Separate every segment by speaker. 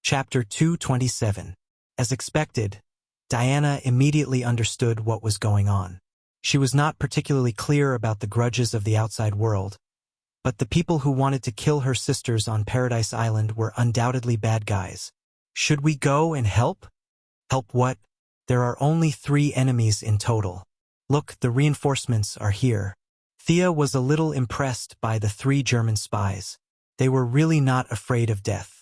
Speaker 1: Chapter 227. As expected, Diana immediately understood what was going on. She was not particularly clear about the grudges of the outside world, but the people who wanted to kill her sisters on Paradise Island were undoubtedly bad guys. Should we go and help? Help what? There are only 3 enemies in total. Look, the reinforcements are here. Thea was a little impressed by the 3 German spies. They were really not afraid of death.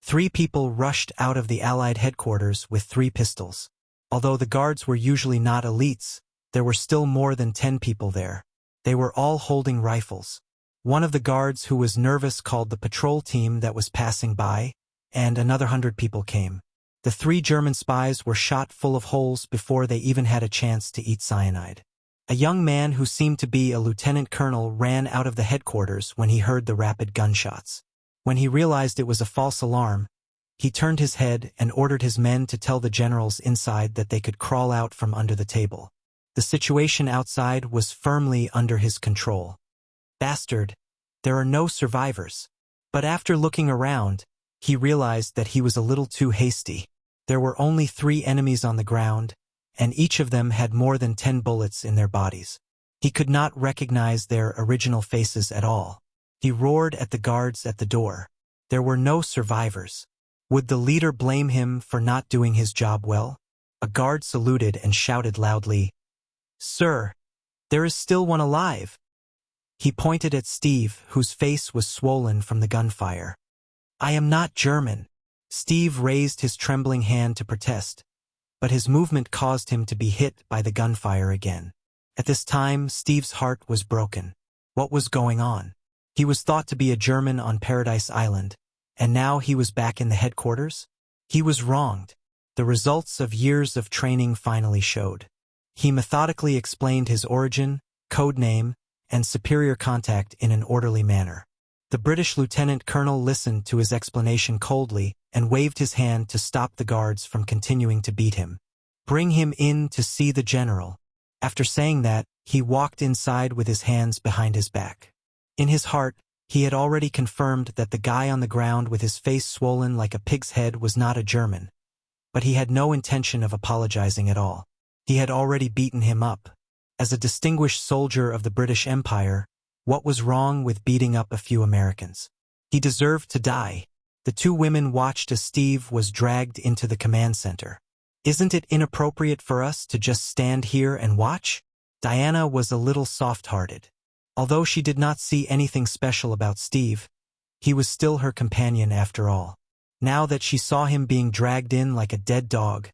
Speaker 1: 3 people rushed out of the Allied headquarters with 3 pistols. Although the guards were usually not elites, there were still more than 10 people there. They were all holding rifles. One of the guards who was nervous called the patrol team that was passing by, and another 100 people came. The 3 German spies were shot full of holes before they even had a chance to eat cyanide. A young man who seemed to be a lieutenant colonel ran out of the headquarters when he heard the rapid gunshots. When he realized it was a false alarm, he turned his head and ordered his men to tell the generals inside that they could crawl out from under the table. The situation outside was firmly under his control. Bastard, there are no survivors. But after looking around, he realized that he was a little too hasty. There were only 3 enemies on the ground, and each of them had more than 10 bullets in their bodies. He could not recognize their original faces at all. He roared at the guards at the door. There were no survivors. Would the leader blame him for not doing his job well? A guard saluted and shouted loudly, "Sir, there is still one alive." He pointed at Steve, whose face was swollen from the gunfire. "I am not German." Steve raised his trembling hand to protest, but his movement caused him to be hit by the gunfire again. At this time, Steve's heart was broken. What was going on? He was thought to be a German on Paradise Island, and now he was back in the headquarters? He was wronged. The results of years of training finally showed. He methodically explained his origin, code name, and superior contact in an orderly manner. The British lieutenant colonel listened to his explanation coldly and waved his hand to stop the guards from continuing to beat him. "Bring him in to see the general." After saying that, he walked inside with his hands behind his back. In his heart, he had already confirmed that the guy on the ground with his face swollen like a pig's head was not a German. But he had no intention of apologizing at all. He had already beaten him up. As a distinguished soldier of the British Empire, what was wrong with beating up a few Americans? He deserved to die. The 2 women watched as Steve was dragged into the command center. "Isn't it inappropriate for us to just stand here and watch?" Diana was a little soft-hearted. Although she did not see anything special about Steve, he was still her companion after all. Now that she saw him being dragged in like a dead dog,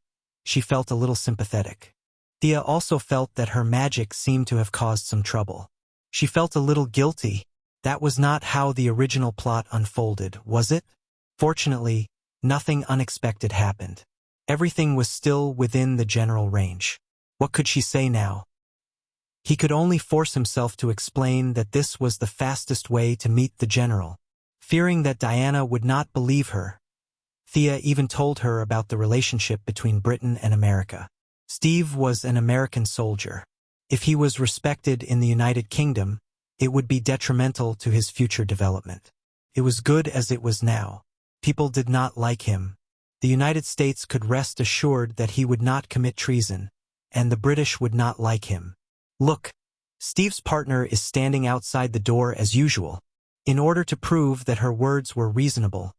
Speaker 1: she felt a little sympathetic. Thea also felt that her magic seemed to have caused some trouble. She felt a little guilty. That was not how the original plot unfolded, was it? Fortunately, nothing unexpected happened. Everything was still within the general range. What could she say now? He could only force himself to explain that this was the fastest way to meet the general. Fearing that Diana would not believe her, Thea even told her about the relationship between Britain and America. Steve was an American soldier. If he was respected in the United Kingdom, it would be detrimental to his future development. It was good as it was now. People did not like him. The United States could rest assured that he would not commit treason, and the British would not like him. Look, Steve's partner is standing outside the door as usual. In order to prove that her words were reasonable,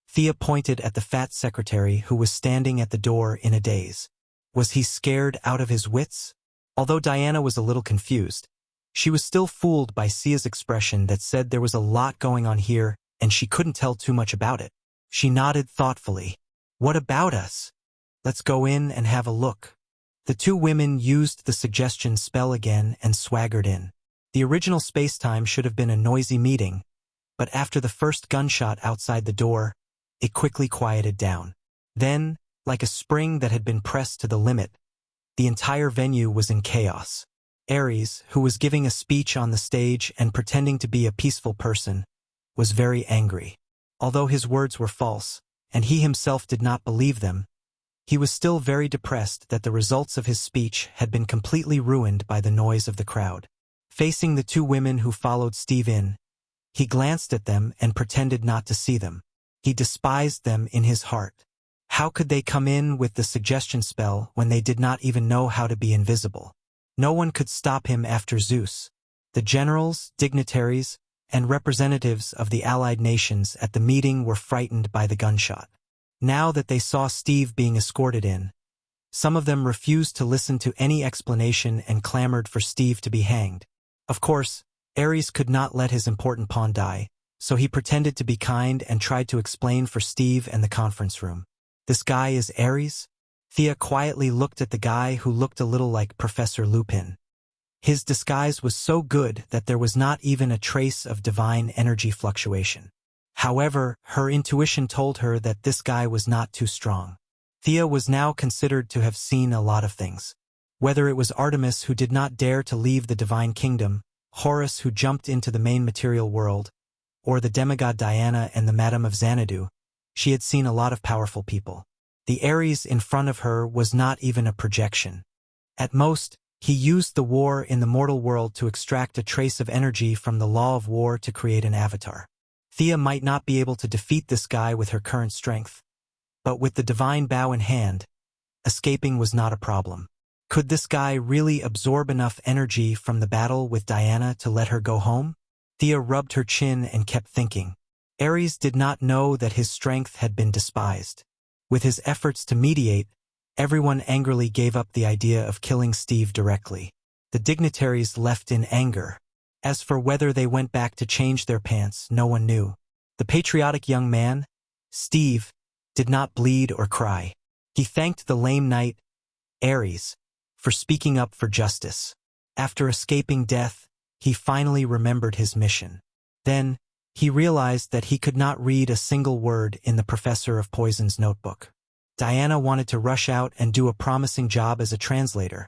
Speaker 1: Thea pointed at the fat secretary who was standing at the door in a daze. Was he scared out of his wits? Although Diana was a little confused, she was still fooled by Sia's expression that said there was a lot going on here and she couldn't tell too much about it. She nodded thoughtfully. "What about us? Let's go in and have a look." The 2 women used the suggestion spell again and swaggered in. The original space-time should have been a noisy meeting, but after the first gunshot outside the door, it quickly quieted down. Then, like a spring that had been pressed to the limit, the entire venue was in chaos. Ares, who was giving a speech on the stage and pretending to be a peaceful person, was very angry. Although his words were false, and he himself did not believe them, he was still very depressed that the results of his speech had been completely ruined by the noise of the crowd. Facing the 2 women who followed Steve in, he glanced at them and pretended not to see them. He despised them in his heart. How could they come in with the suggestion spell when they did not even know how to be invisible? No one could stop him after Zeus. The generals, dignitaries, and representatives of the allied nations at the meeting were frightened by the gunshot. Now that they saw Steve being escorted in, some of them refused to listen to any explanation and clamored for Steve to be hanged. Of course, Ares could not let his important pawn die, so he pretended to be kind and tried to explain for Steve and the conference room. This guy is Ares? Thea quietly looked at the guy who looked a little like Professor Lupin. His disguise was so good that there was not even a trace of divine energy fluctuation. However, her intuition told her that this guy was not too strong. Thea was now considered to have seen a lot of things. Whether it was Artemis who did not dare to leave the divine kingdom, Horus who jumped into the main material world, or the demigod Diana and the Madam of Xanadu, she had seen a lot of powerful people. The Ares in front of her was not even a projection. At most, he used the war in the mortal world to extract a trace of energy from the law of war to create an avatar. Thea might not be able to defeat this guy with her current strength, but with the divine bow in hand, escaping was not a problem. Could this guy really absorb enough energy from the battle with Diana to let her go home? Thea rubbed her chin and kept thinking. Ares did not know that his strength had been despised. With his efforts to mediate, everyone angrily gave up the idea of killing Steve directly. The dignitaries left in anger. As for whether they went back to change their pants, no one knew. The patriotic young man, Steve, did not bleed or cry. He thanked the lame knight, Ares, for speaking up for justice. After escaping death, he finally remembered his mission. Then, he realized that he could not read a single word in the Professor of Poison's notebook. Diana wanted to rush out and do a promising job as a translator,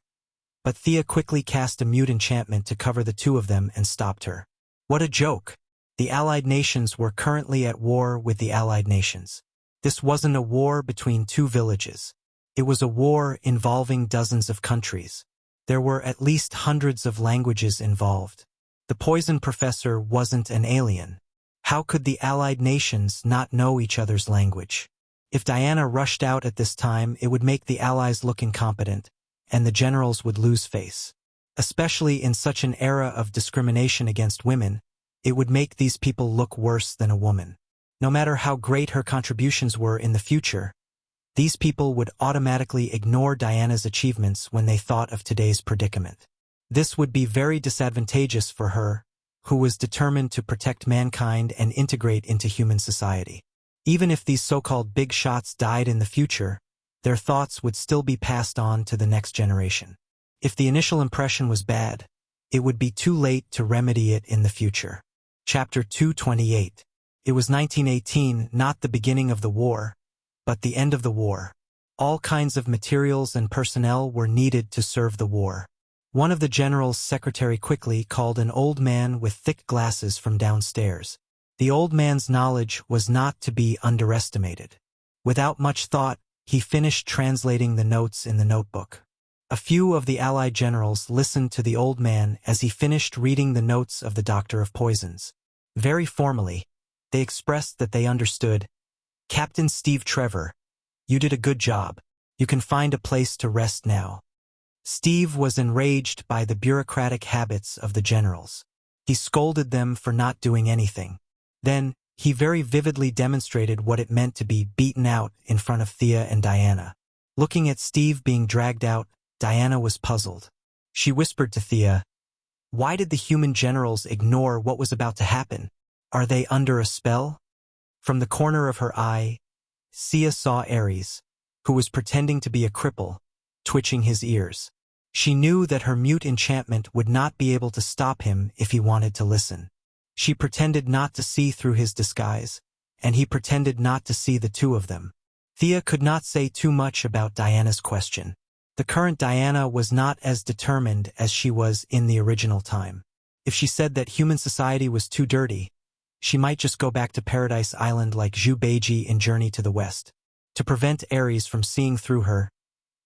Speaker 1: but Thea quickly cast a mute enchantment to cover the two of them and stopped her. What a joke! The Allied nations were currently at war with the Allied nations. This wasn't a war between two villages. It was a war involving dozens of countries. There were at least hundreds of languages involved. The poison professor wasn't an alien. How could the Allied nations not know each other's language? If Diana rushed out at this time, it would make the Allies look incompetent, and the generals would lose face. Especially in such an era of discrimination against women, it would make these people look worse than a woman. No matter how great her contributions were in the future, these people would automatically ignore Diana's achievements when they thought of today's predicament. This would be very disadvantageous for her, who was determined to protect mankind and integrate into human society. Even if these so-called big shots died in the future, their thoughts would still be passed on to the next generation. If the initial impression was bad, it would be too late to remedy it in the future. Chapter 228. It was 1918, not the beginning of the war, but the end of the war. All kinds of materials and personnel were needed to serve the war. One of the general's secretary quickly called an old man with thick glasses from downstairs. The old man's knowledge was not to be underestimated. Without much thought, he finished translating the notes in the notebook. A few of the Allied generals listened to the old man as he finished reading the notes of the Doctor of Poisons. Very formally, they expressed that they understood. Captain Steve Trevor, you did a good job. You can find a place to rest now. Steve was enraged by the bureaucratic habits of the generals. He scolded them for not doing anything. Then, he very vividly demonstrated what it meant to be beaten out in front of Thea and Diana. Looking at Steve being dragged out, Diana was puzzled. She whispered to Thea, "Why did the human generals ignore what was about to happen? Are they under a spell?" From the corner of her eye, Thea saw Ares, who was pretending to be a cripple, twitching his ears. She knew that her mute enchantment would not be able to stop him if he wanted to listen. She pretended not to see through his disguise, and he pretended not to see the two of them. Thea could not say too much about Diana's question. The current Diana was not as determined as she was in the original time. If she said that human society was too dirty, she might just go back to Paradise Island like Zhu Beiji in Journey to the West. To prevent Ares from seeing through her,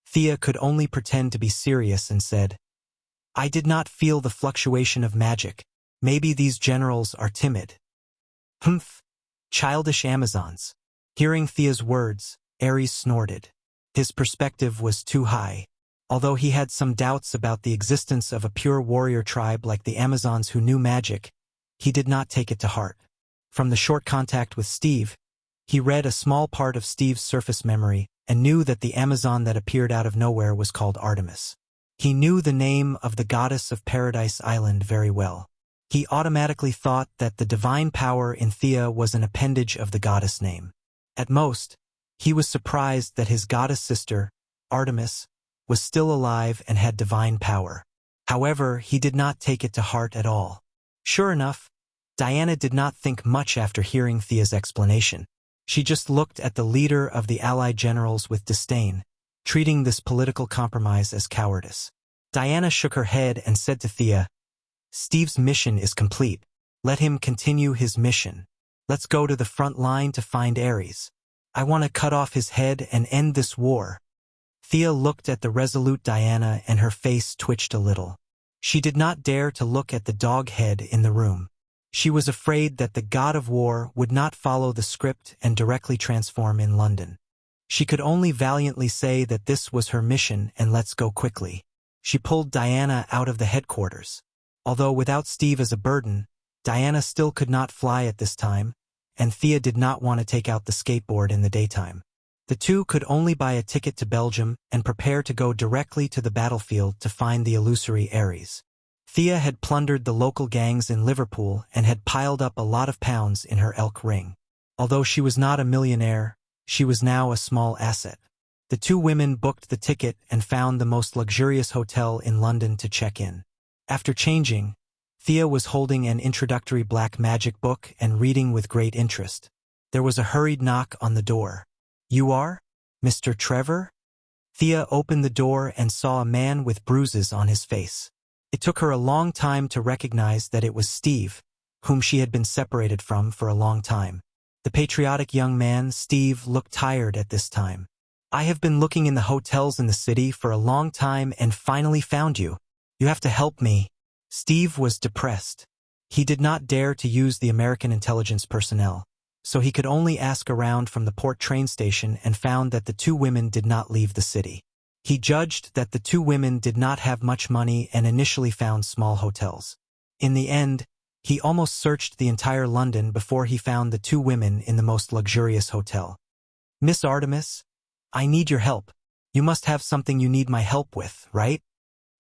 Speaker 1: Thea could only pretend to be serious and said, "I did not feel the fluctuation of magic. Maybe these generals are timid." Humph. Childish Amazons. Hearing Thea's words, Ares snorted. His perspective was too high. Although he had some doubts about the existence of a pure warrior tribe like the Amazons who knew magic, he did not take it to heart. From the short contact with Steve, he read a small part of Steve's surface memory and knew that the Amazon that appeared out of nowhere was called Artemis. He knew the name of the goddess of Paradise Island very well. He automatically thought that the divine power in Thea was an appendage of the goddess name. At most, he was surprised that his goddess sister, Artemis, was still alive and had divine power. However, he did not take it to heart at all. Sure enough, Diana did not think much after hearing Thea's explanation. She just looked at the leader of the Allied generals with disdain, treating this political compromise as cowardice. Diana shook her head and said to Thea, "Steve's mission is complete. Let him continue his mission. Let's go to the front line to find Ares. I want to cut off his head and end this war." Thea looked at the resolute Diana and her face twitched a little. She did not dare to look at the dog head in the room. She was afraid that the god of war would not follow the script and directly transform in London. She could only valiantly say that this was her mission and let's go quickly. She pulled Diana out of the headquarters. Although without Steve as a burden, Diana still could not fly at this time, and Thea did not want to take out the skateboard in the daytime. The two could only buy a ticket to Belgium and prepare to go directly to the battlefield to find the illusory Ares. Thea had plundered the local gangs in Liverpool and had piled up a lot of pounds in her elk ring. Although she was not a millionaire, she was now a small asset. The two women booked the ticket and found the most luxurious hotel in London to check in. After changing, Thea was holding an introductory black magic book and reading with great interest. There was a hurried knock on the door. "You are? Mr. Trevor?" Thea opened the door and saw a man with bruises on his face. It took her a long time to recognize that it was Steve, whom she had been separated from for a long time. The patriotic young man, Steve, looked tired at this time. "I have been looking in the hotels in the city for a long time and finally found you. You have to help me." Steve was depressed. He did not dare to use the American intelligence personnel, so he could only ask around from the port train station and found that the two women did not leave the city. He judged that the two women did not have much money and initially found small hotels. In the end, he almost searched the entire London before he found the two women in the most luxurious hotel. "Miss Artemis, I need your help. You must have something you need my help with, right?"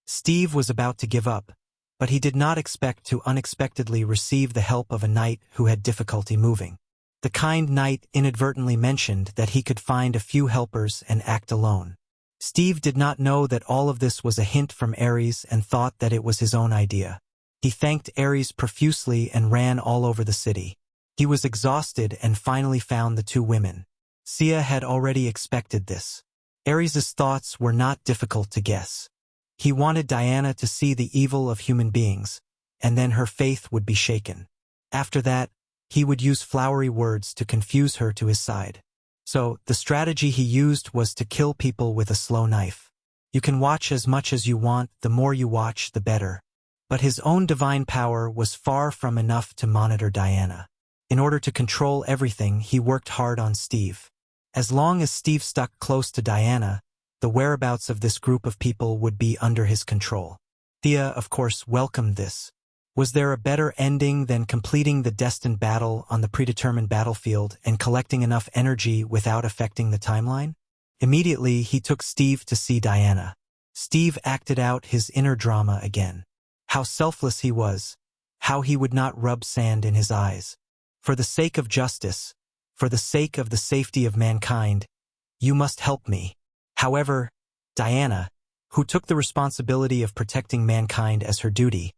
Speaker 1: Steve was about to give up, but he did not expect to unexpectedly receive the help of a knight who had difficulty moving. The kind knight inadvertently mentioned that he could find a few helpers and act alone. Steve did not know that all of this was a hint from Ares and thought that it was his own idea. He thanked Ares profusely and ran all over the city. He was exhausted and finally found the two women. Sia had already expected this. Ares's thoughts were not difficult to guess. He wanted Diana to see the evil of human beings, and then her faith would be shaken. After that, he would use flowery words to confuse her to his side. So, the strategy he used was to kill people with a slow knife. You can watch as much as you want, the more you watch, the better. But his own divine power was far from enough to monitor Diana. In order to control everything, he worked hard on Steve. As long as Steve stuck close to Diana, the whereabouts of this group of people would be under his control. Thea, of course, welcomed this. Was there a better ending than completing the destined battle on the predetermined battlefield and collecting enough energy without affecting the timeline? Immediately, he took Steve to see Diana. Steve acted out his inner drama again. How selfless he was, how he would not rub sand in his eyes. For the sake of justice, for the sake of the safety of mankind, you must help me. However, Diana, who took the responsibility of protecting mankind as her duty,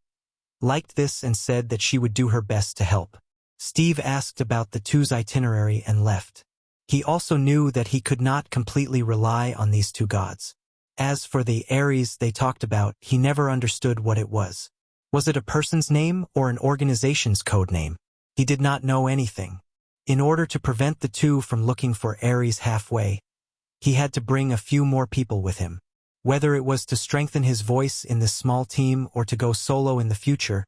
Speaker 1: liked this and said that she would do her best to help. Steve asked about the two's itinerary and left. He also knew that he could not completely rely on these two gods. As for the Ares they talked about, he never understood what it was. Was it a person's name or an organization's code name? He did not know anything. In order to prevent the two from looking for Ares halfway, he had to bring a few more people with him. Whether it was to strengthen his voice in this small team or to go solo in the future,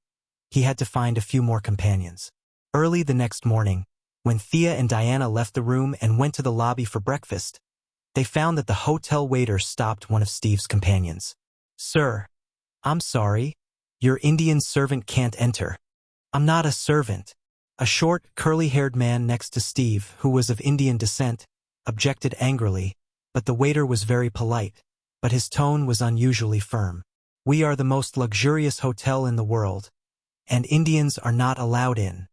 Speaker 1: he had to find a few more companions. Early the next morning, When Thea and Diana left the room and went to the lobby for breakfast, they found that the hotel waiter stopped one of Steve's companions. "Sir, I'm sorry. Your Indian servant can't enter." "I'm not a servant." A short, curly-haired man next to Steve, who was of Indian descent, objected angrily, but the waiter was very polite, but his tone was unusually firm. "We are the most luxurious hotel in the world, and Indians are not allowed in."